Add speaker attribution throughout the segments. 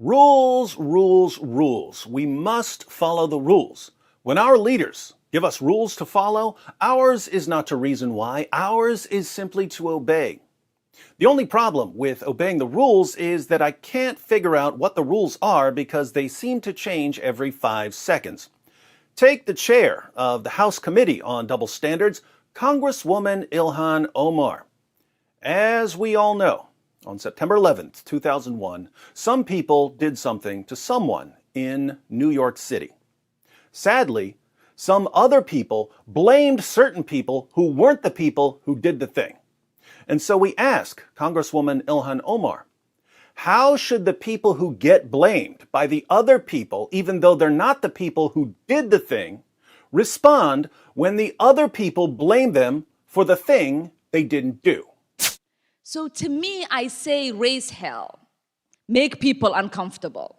Speaker 1: Rules, rules, rules. We must follow the rules. When our leaders give us rules to follow, ours is not to reason why. Ours is simply to obey. The only problem with obeying the rules is that I can't figure out what the rules are because they seem to change every 5 seconds. Take the chair of the House Committee on Double Standards, Congresswoman Ilhan Omar. As we all know, on September 11th, 2001, some people did something to someone in New York City. Sadly, some other people blamed certain people who weren't the people who did the thing. And so we ask Congresswoman Ilhan Omar, how should the people who get blamed by the other people, even though they're not the people who did the thing, respond when the other people blame them for the thing they didn't do?
Speaker 2: So to me, I say raise hell, make people uncomfortable.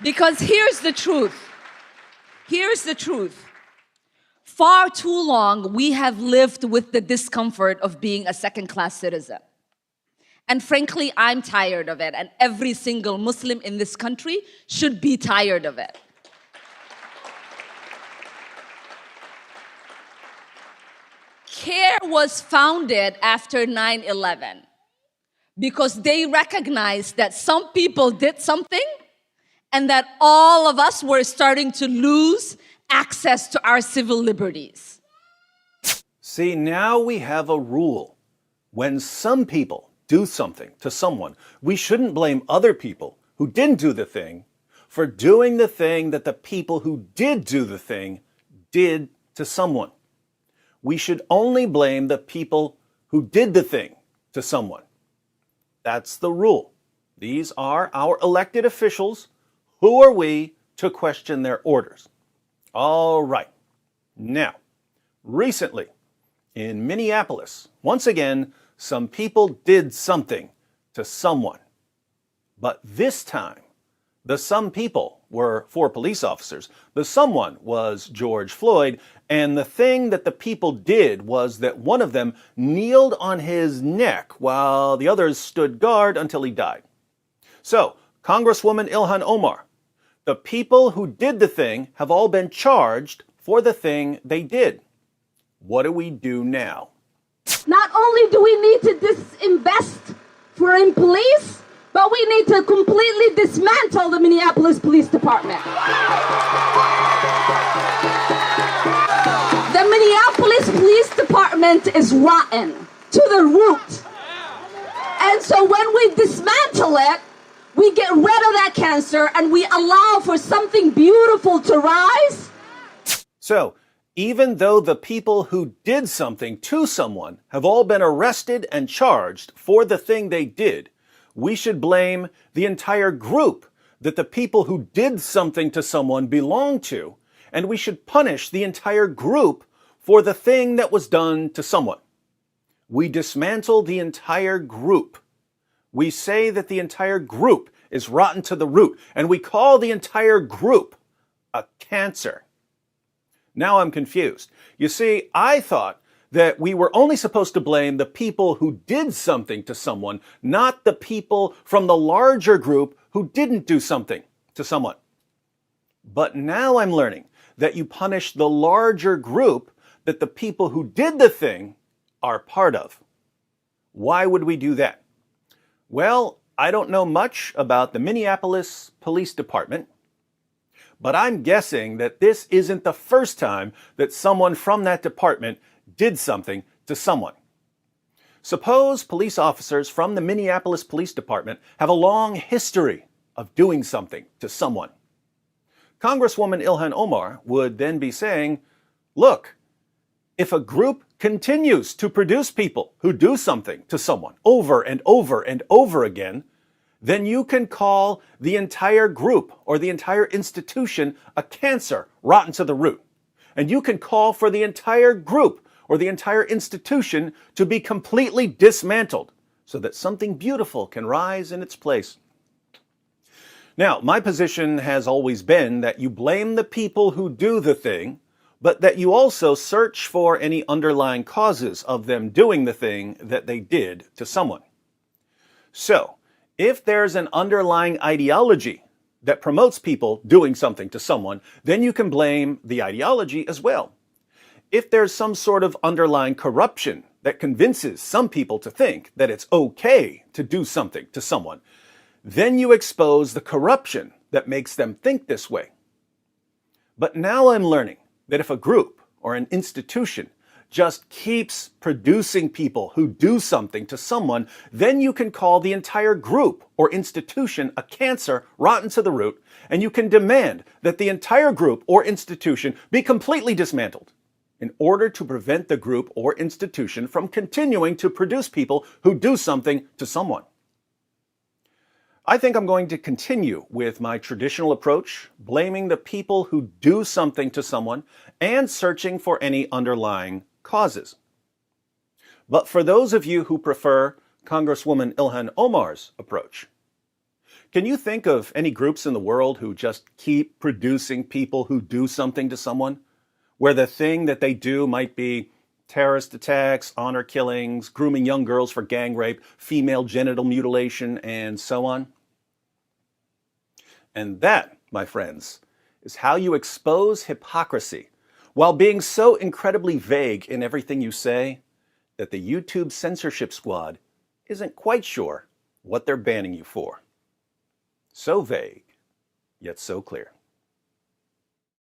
Speaker 2: Because here's the truth. Here's the truth. Far too long, we have lived with the discomfort of being a second-class citizen. And frankly, I'm tired of it, and every single Muslim in this country should be tired of it. CARE was founded after 9/11 because they recognized that some people did something and that all of us were starting to lose access to our civil liberties.
Speaker 1: See, now we have a rule. When some people do something to someone, we shouldn't blame other people who didn't do the thing for doing the thing that the people who did do the thing did to someone. We should only blame the people who did the thing to someone. That's the rule. These are our elected officials. Who are we to question their orders? All right. Now, recently in Minneapolis, once again, some people did something to someone. But this time, the some people were 4 police officers. The someone was George Floyd. And the thing that the people did was that one of them kneeled on his neck while the others stood guard until he died. So, Congresswoman Ilhan Omar, the people who did the thing have all been charged for the thing they did. What do we do now?
Speaker 3: Not only do we need to disinvest in police, but we need to completely dismantle the Minneapolis Police Department. The Minneapolis Police Department is rotten to the root. And so when we dismantle it, we get rid of that cancer and we allow for something beautiful to rise.
Speaker 1: So, even though the people who did something to someone have all been arrested and charged for the thing they did, we should blame the entire group that the people who did something to someone belong to, and we should punish the entire group for the thing that was done to someone. We dismantle the entire group. We say that the entire group is rotten to the root, and we call the entire group a cancer. Now I'm confused. You see, I thought that we were only supposed to blame the people who did something to someone, not the people from the larger group who didn't do something to someone. But now I'm learning that you punish the larger group that the people who did the thing are part of. Why would we do that? Well, I don't know much about the Minneapolis Police Department, but I'm guessing that this isn't the first time that someone from that department did something to someone. Suppose police officers from the Minneapolis Police Department have a long history of doing something to someone. Congresswoman Ilhan Omar would then be saying, look, if a group continues to produce people who do something to someone over and over and over again, then you can call the entire group or the entire institution a cancer rotten to the root. And you can call for the entire group or the entire institution to be completely dismantled so that something beautiful can rise in its place. Now, my position has always been that you blame the people who do the thing, but that you also search for any underlying causes of them doing the thing that they did to someone. So, if there's an underlying ideology that promotes people doing something to someone, then you can blame the ideology as well. If there's some sort of underlying corruption that convinces some people to think that it's okay to do something to someone, then you expose the corruption that makes them think this way. But now I'm learning that if a group or an institution just keeps producing people who do something to someone, then you can call the entire group or institution a cancer rotten to the root, and you can demand that the entire group or institution be completely dismantled in order to prevent the group or institution from continuing to produce people who do something to someone. I think I'm going to continue with my traditional approach, blaming the people who do something to someone and searching for any underlying causes. But for those of you who prefer Congresswoman Ilhan Omar's approach, can you think of any groups in the world who just keep producing people who do something to someone, where the thing that they do might be terrorist attacks, honor killings, grooming young girls for gang rape, female genital mutilation, and so on? And that, my friends, is how you expose hypocrisy while being so incredibly vague in everything you say that the YouTube censorship squad isn't quite sure what they're banning you for. So vague, yet so clear.